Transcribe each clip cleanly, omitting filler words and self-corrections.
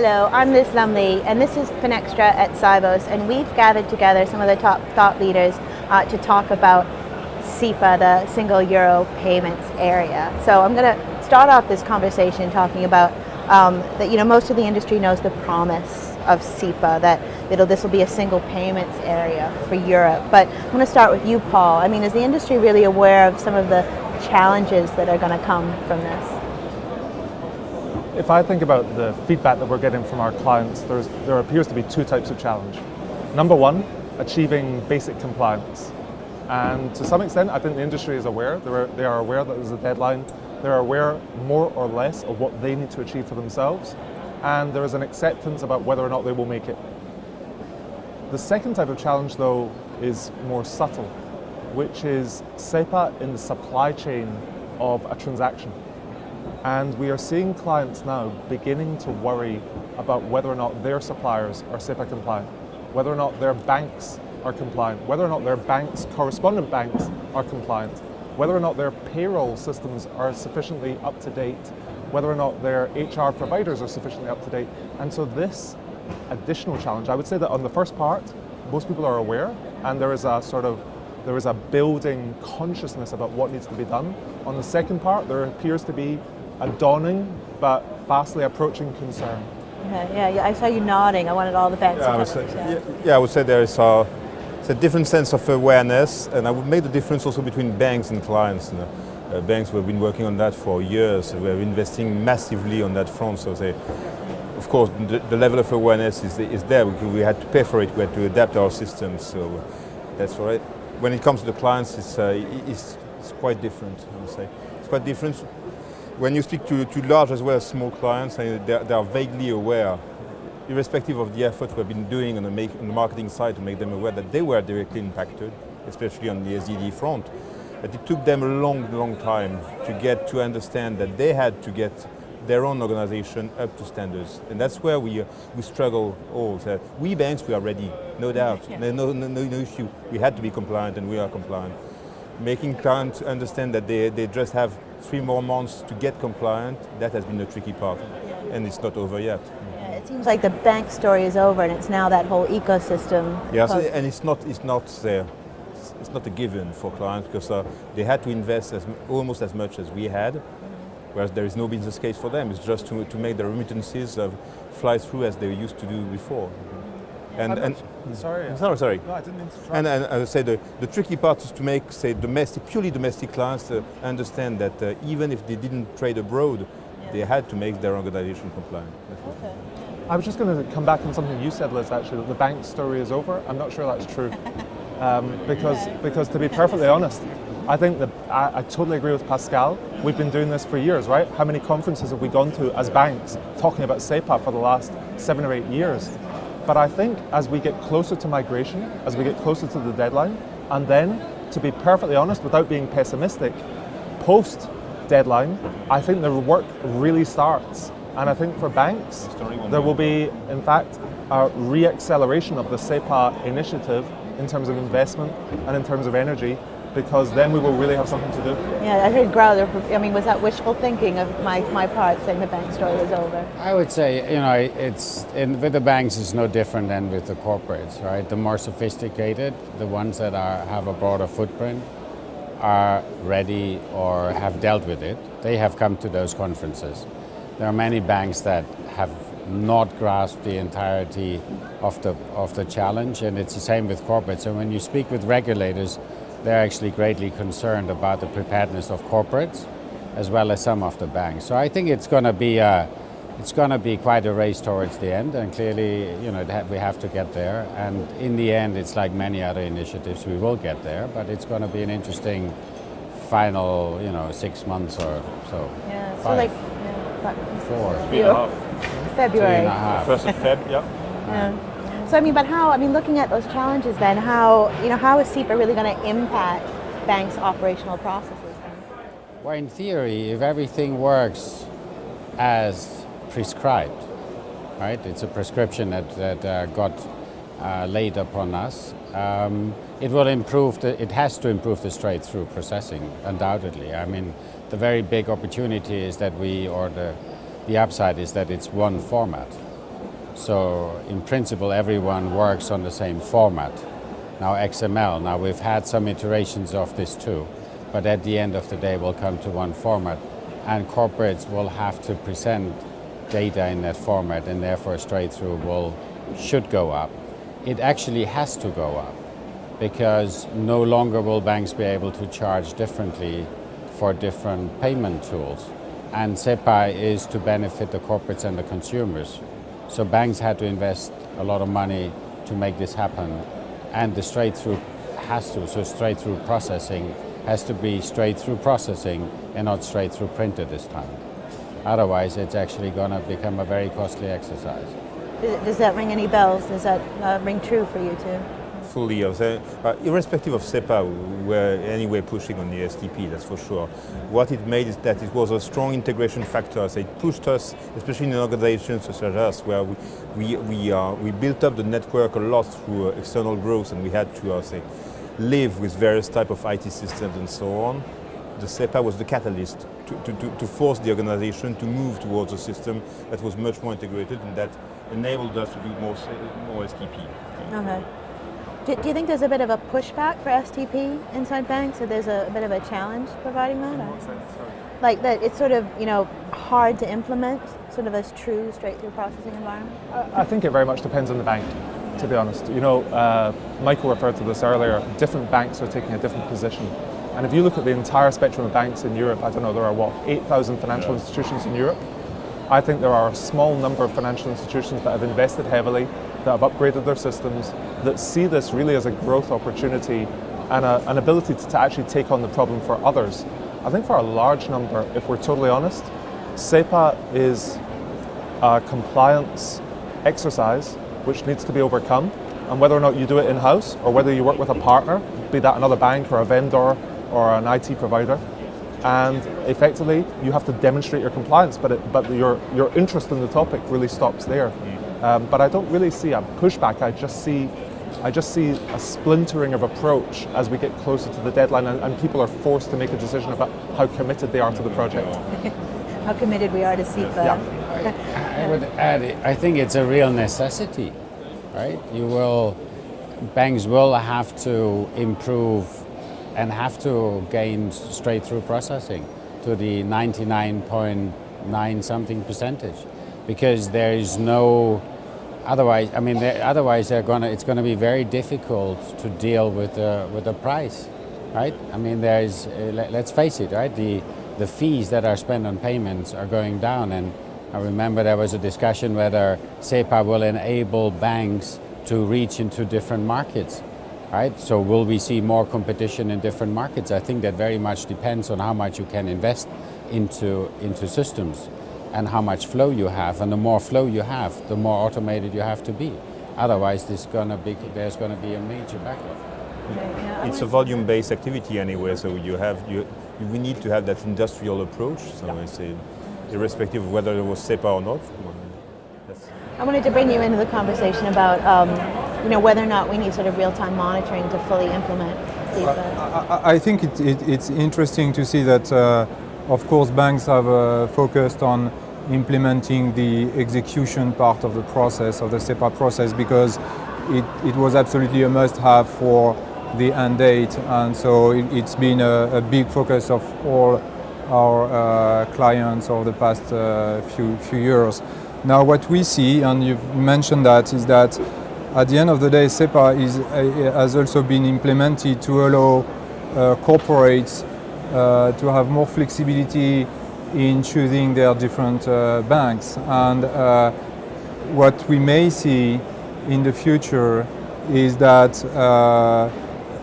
Hello, I'm Liz Lumley, and this is Finextra at Sibos, and we've gathered together some of the top thought leaders to talk about Sepa, the single euro payments area. So I'm going to start off this conversation talking about that most of the industry knows the promise of Sepa, that this will be a single payments area for Europe. But I'm going to start with you, Paul. I mean, is the industry really aware of some of the challenges that are going to come from this? If I think about the feedback that we're getting from our clients, there appears to be two types of challenge. Number one, achieving basic compliance. And to some extent, I think the industry is aware. They are aware that there's a deadline. They're aware more or less of what they need to achieve for themselves. And there is an acceptance about whether or not they will make it. The second type of challenge, though, is more subtle, which is Sepa in the supply chain of a transaction. And we are seeing clients now beginning to worry about whether or not their suppliers are Sepa compliant, whether or not their banks are compliant, whether or not their banks, correspondent banks, are compliant, whether or not their payroll systems are sufficiently up to date, whether or not their HR providers are sufficiently up to date. And so this additional challenge, I would say that on the first part, most people are aware, and there is a building consciousness about what needs to be done. On the second part, there appears to be a dawning but fastly approaching concern. Yeah, I saw you nodding. I wanted all the banks to I would say there is a different sense of awareness, and I would make the difference also between banks and clients. Banks, we've been working on that for years. We're investing massively on that front. So of course, the level of awareness is there. We had to pay for it. We had to adapt our systems. So that's right. When it comes to the clients, it's quite different. I would say it's quite different. When you speak to large as well as small clients, they are vaguely aware, irrespective of the effort we've been doing on the marketing side to make them aware that they were directly impacted, especially on the SDD front. But it took them a long time to understand that they had to get their own organization up to standards. And that's where we struggle all. So we banks, we are ready, no doubt, no issue. We had to be compliant, and we are compliant. Making clients understand that they just have 3 more months to get compliant, that has been the tricky part, and it's not over yet. Yeah, it seems like the bank story is over, and it's now that whole ecosystem. Yes, and it's not there. It's not a given for clients, because they had to invest almost as much as we had, whereas there is no business case for them. It's just to make the remittances fly through as they used to do before. Sorry. No, I didn't mean to try. And as I say, the tricky part is to make, say, purely domestic clients understand that even if they didn't trade abroad, they had to make their organization compliant. Okay. I was just going to come back on something you said, Liz, actually, that the bank story is over. I'm not sure that's true. Because to be perfectly honest, I think that I totally agree with Pascal. We've been doing this for years, right? How many conferences have we gone to as banks talking about Sepa for the last 7 or 8 years? But I think as we get closer to migration, as we get closer to the deadline, and then, to be perfectly honest, without being pessimistic, post-deadline, I think the work really starts. And I think for banks, there will be, in fact, a re-acceleration of the Sepa initiative in terms of investment and in terms of energy, because then we will really have something to do. Yeah, I heard Growler. I mean, was that wishful thinking of my part, saying the bank story was over? I would say, with the banks, it's no different than with the corporates, right? The more sophisticated, the ones that have a broader footprint, are ready or have dealt with it. They have come to those conferences. There are many banks that have not grasped the entirety of the challenge, and it's the same with corporates. So when you speak with regulators, they're actually greatly concerned about the preparedness of corporates as well as some of the banks. So I think it's going to be quite a race towards the end, and clearly, we have to get there. And in the end, it's like many other initiatives, we will get there. But it's going to be an interesting final, 6 months or so. Yeah. So 5, like 4, 3.5. February. 1st of Feb. Yeah. So looking at those challenges, then how is Sepa really going to impact banks' operational processes then? Well, in theory, if everything works as prescribed, right? It's a prescription that got laid upon us. It has to improve the straight-through processing, undoubtedly. I mean, the very big opportunity is that the upside is that it's one format. So in principle, everyone works on the same format. Now XML, now we've had some iterations of this too, but at the end of the day we'll come to one format, and corporates will have to present data in that format, and therefore straight through should go up. It actually has to go up, because no longer will banks be able to charge differently for different payment tools. And Sepa is to benefit the corporates and the consumers. So banks had to invest a lot of money to make this happen. And the straight-through so straight-through processing has to be straight-through processing and not straight-through printed this time. Otherwise, it's actually going to become a very costly exercise. Does that ring any bells? Does that ring true for you too? Fully. Irrespective of Sepa, we're anyway pushing on the STP, that's for sure. What it made is that it was a strong integration factor. So it pushed us, especially in organizations such as us, where we built up the network a lot through external growth, and we had to live with various type of IT systems and so on. The Sepa was the catalyst to force the organization to move towards a system that was much more integrated and that enabled us to do more STP. Okay. Do you think there's a bit of a pushback for STP inside banks, or there's a bit of a challenge providing that? Like that it's sort of, hard to implement, sort of a true straight-through processing environment? I think it very much depends on the bank, to be honest. Michael referred to this earlier. Different banks are taking a different position. And if you look at the entire spectrum of banks in Europe, I don't know, there are 8,000 financial institutions in Europe. I think there are a small number of financial institutions that have invested heavily, that have upgraded their systems, that see this really as a growth opportunity and an ability to actually take on the problem for others. I think for a large number, if we're totally honest, Sepa is a compliance exercise which needs to be overcome, and whether or not you do it in-house or whether you work with a partner, be that another bank or a vendor or an IT provider, and effectively you have to demonstrate your compliance, but your interest in the topic really stops there. But I don't really see a pushback. I just see a splintering of approach as we get closer to the deadline, and people are forced to make a decision about how committed they are to the project. How committed we are to Sepa. I would add, I think it's a real necessity, right? Banks will have to improve and have to gain straight-through processing to the 99.9 something percentage, because there is no otherwise. I mean, otherwise it's going to be very difficult to deal with the price, right? I mean, let's face it, right? The fees that are spent on payments are going down, and I remember there was a discussion whether Sepa will enable banks to reach into different markets. Right? So will we see more competition in different markets? I think that very much depends on how much you can invest into systems and how much flow you have. And the more flow you have, the more automated you have to be. Otherwise, there's going to be a major backlog. It's a volume-based activity anyway, so we need to have that industrial approach. So I say, irrespective of whether it was Sepa or not. I wanted to bring you into the conversation about whether or not we need sort of real-time monitoring to fully implement Sepa. I think it's interesting to see that, of course, banks have focused on implementing the execution part of the process, of the Sepa process, because it was absolutely a must-have for the end date, and so it's been a big focus of all our clients over the past few years. Now what we see, and you've mentioned that, is that at the end of the day, Sepa has also been implemented to allow corporates to have more flexibility in choosing their different banks. And what we may see in the future is that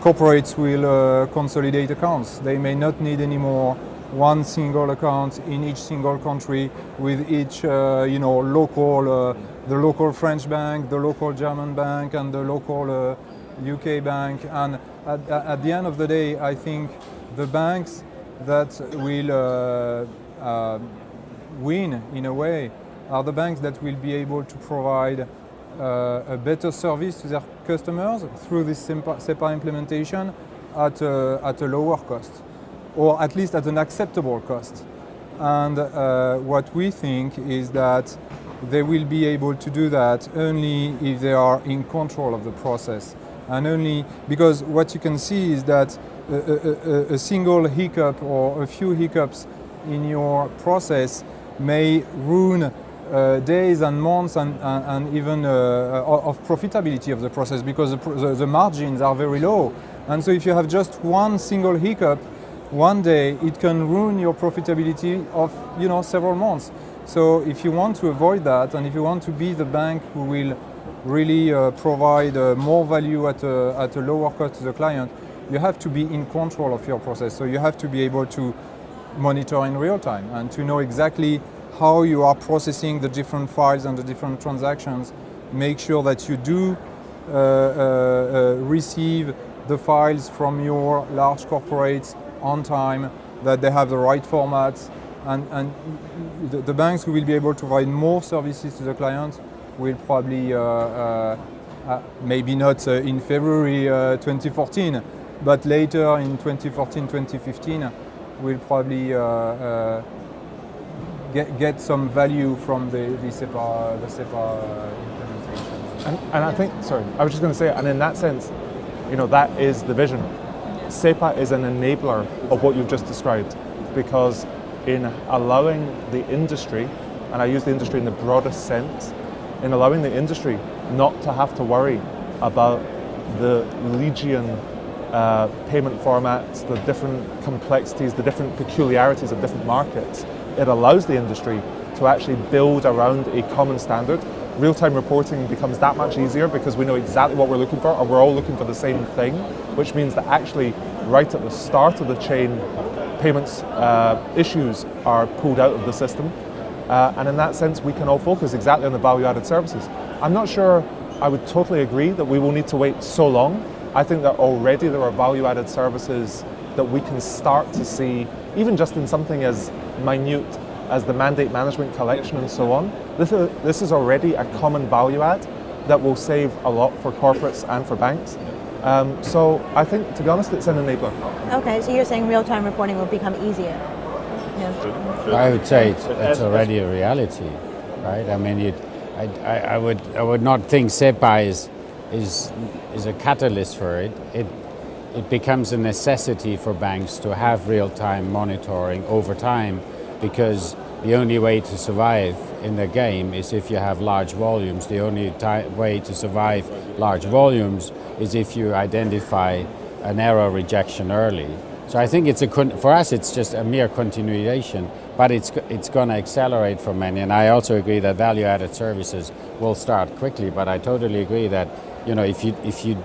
corporates will consolidate accounts. They may not need anymore one single account in each single country with each local, the local French bank, the local German bank, and the local UK bank. And at the end of the day, I think the banks that will win in a way are the banks that will be able to provide a better service to their customers through this Sepa implementation at a lower cost, or at least at an acceptable cost. And what we think is that they will be able to do that only if they are in control of the process. And only because what you can see is that a single hiccup or a few hiccups in your process may ruin days and months and even of profitability of the process, because the margins are very low. And so if you have just one single hiccup one day, it can ruin your profitability of several months. So if you want to avoid that, and if you want to be the bank who will really provide more value at a lower cost to the client, you have to be in control of your process. So you have to be able to monitor in real time and to know exactly how you are processing the different files and the different transactions. Make sure that you do receive the files from your large corporates on time, that they have the right formats, and the banks who will be able to provide more services to the clients will probably, maybe not in February 2014, but later in 2014, 2015, will probably get some value from the Sepa implementation. And I think, sorry, I was just going to say, and in that sense, that is the vision. Sepa is an enabler of what you've just described, because in allowing the industry, and I use the industry in the broadest sense, in allowing the industry not to have to worry about the legion payment formats, the different complexities, the different peculiarities of different markets, it allows the industry to actually build around a common standard. Real-time reporting becomes that much easier because we know exactly what we're looking for, and we're all looking for the same thing, which means that actually right at the start of the chain, payments issues are pulled out of the system. And in that sense, we can all focus exactly on the value-added services. I'm not sure I would totally agree that we will need to wait so long. I think that already there are value-added services that we can start to see, even just in something as minute as the mandate management collection and so on. This is already a common value add that will save a lot for corporates and for banks. So I think, to be honest, it's an enabler. Okay, so you're saying real-time reporting will become easier? Yeah. I would say it's already a reality, right? I mean, I would not think Sepa is a catalyst for it. It becomes a necessity for banks to have real-time monitoring over time, because the only way to survive in the game is if you have large volumes. The only way to survive large volumes is if you identify an error rejection early. So I think for us it's just a mere continuation, but it's going to accelerate for many. And I also agree that value-added services will start quickly. But I totally agree that if you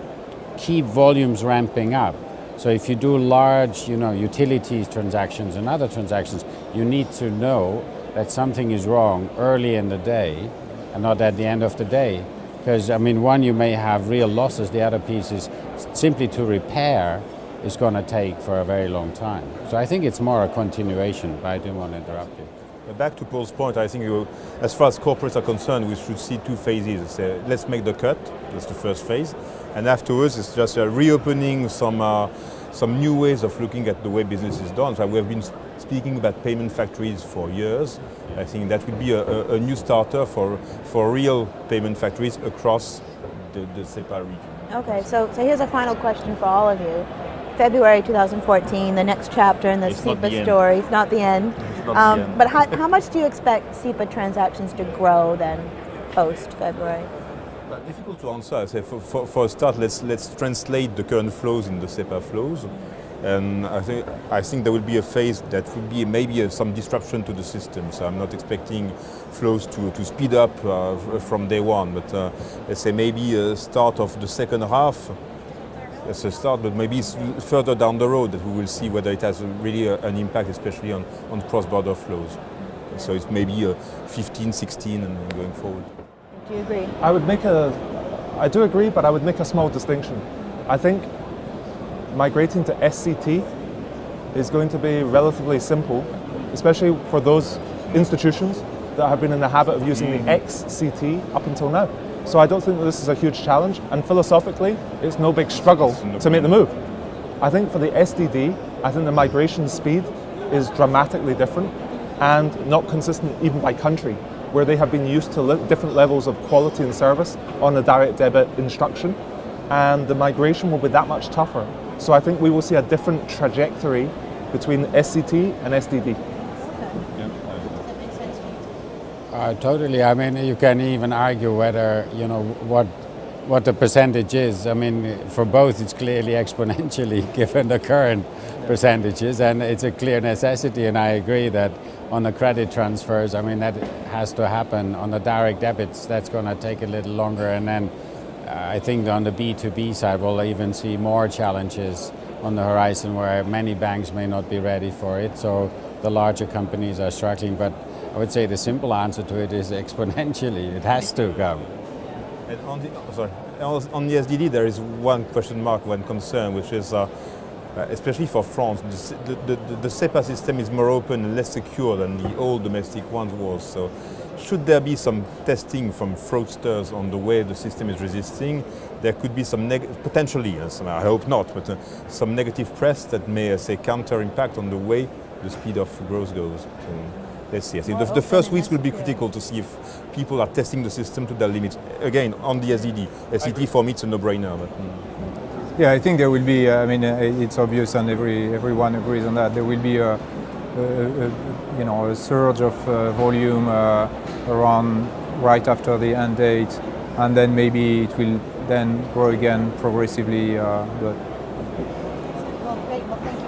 keep volumes ramping up, so if you do large utilities transactions and other transactions, you need to know that something is wrong early in the day and not at the end of the day. Because one, you may have real losses. The other piece is simply to repair is going to take for a very long time. So I think it's more a continuation, but I didn't want to interrupt you. Back to Paul's point, I think as far as corporates are concerned, we should see two phases. Let's make the cut, that's the first phase. And afterwards, it's just reopening some new ways of looking at the way business is done. So we have been speaking about payment factories for years. I think that would be a new starter for real payment factories across the Sepa region. Okay, so here's a final question for all of you. February 2014, the next chapter in the Sepa story. It's not the end. But how much do you expect Sepa transactions to grow then post-February? Difficult to answer. I say for a start, let's translate the current flows in the Sepa flows. And I think there will be a phase that will be maybe some disruption to the system. So I'm not expecting flows to speed up from day one. But let's say maybe a start of the second half. That's a start, but maybe it's further down the road that we will see whether it has really an impact, especially on cross-border flows. So it's maybe 15, 16 and going forward. Do you agree? I do agree, but I would make a small distinction. I think migrating to SCT is going to be relatively simple, especially for those institutions that have been in the habit of using the XCT up until now. So I don't think that this is a huge challenge, and philosophically, it's no big struggle to make the move. I think for the SDD, I think the migration speed is dramatically different and not consistent even by country. where they have been used to different levels of quality and service on the direct debit instruction, and the migration will be that much tougher. So I think we will see a different trajectory between SCT and SDD. Totally. I mean, you can even argue whether, you know, what the percentage is. I mean, for both, it's clearly exponentially given the current percentages, and it's a clear necessity. And I agree that on the credit transfers, I mean, that has to happen. On the direct debits, that's going to take a little longer. And then I think on the B2B side, we'll even see more challenges on the horizon where many banks may not be ready for it. So the larger companies are struggling. But I would say the simple answer to it is exponentially. It has to come. And on the SDD, there is one question mark, one concern, which is, especially for France, the Sepa system is more open and less secure than the old domestic one was. So should there be some testing from fraudsters on the way the system is resisting, there could be some potentially, I hope not, but some negative press that may, say, counter impact on the way the speed of growth goes. So, let's see. I think the first weeks will be critical to see if people are testing the system to their limits. Again, on the SDD. SCT for me it's a no-brainer. But, Yeah, I think there will be, I mean, it's obvious and everyone agrees on that. There will be a surge of volume around right after the end date, and then maybe it will then grow again progressively. Well, great. Well, thank you